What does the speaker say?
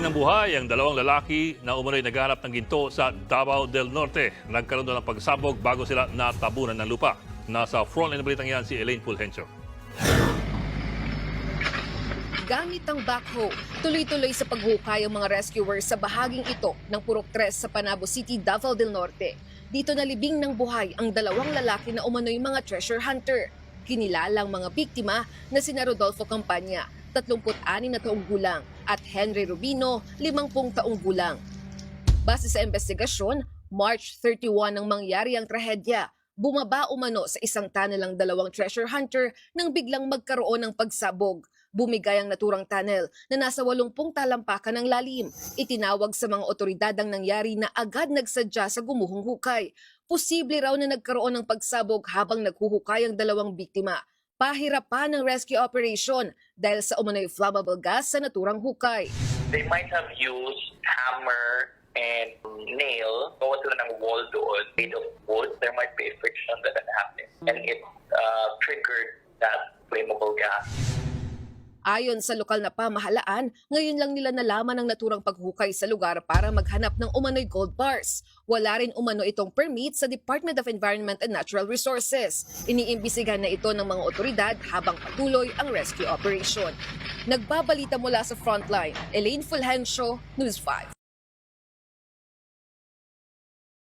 ng buhay ang dalawang lalaki na umunoy naghahanap ng ginto sa Davao del Norte. Nagkaroon doon ng pagsabog bago sila natabunan ng lupa. Nasa frontline na balitang yan si Elaine Fulgencio. Gamit ang backhoe, tuloy-tuloy sa paghukay ang mga rescuers sa bahaging ito ng Purok 3 sa Panabo City, Davao del Norte. Dito nalibing ng buhay ang dalawang lalaki na umano'y mga treasure hunter. Kinilalang mga biktima na sina Rodolfo Campanya, 36 na taong gulang, at Henry Rubino, 50 taong gulang. Base sa investigasyon, March 31 nang mangyari ang trahedya. Bumaba umano sa isang tunnel ang dalawang treasure hunter nang biglang magkaroon ng pagsabog. Bumigay ang naturang tunnel na nasa 80 talampakan ng lalim. Itinawag sa mga otoridad ang nangyari na agad nagsadya sa gumuhong hukay. Posible raw na nagkaroon ng pagsabog habang naghuhukay ang dalawang biktima. Pahirapan ng rescue operation dahil sa umano'y flammable gas sa naturang hukay. They might have used hammer and nail. Gawa sila ng wall doon made of wood. There might be a friction that happened and it triggered that flammable gas. Ayon sa lokal na pamahalaan, ngayon lang nila nalaman ang naturang paghukay sa lugar para maghanap ng umano'y gold bars. Wala rin umano itong permit sa Department of Environment and Natural Resources. Iniimbisigan na ito ng mga otoridad habang patuloy ang rescue operation. Nagbabalita mula sa frontline, Elaine Fulgencio, News 5.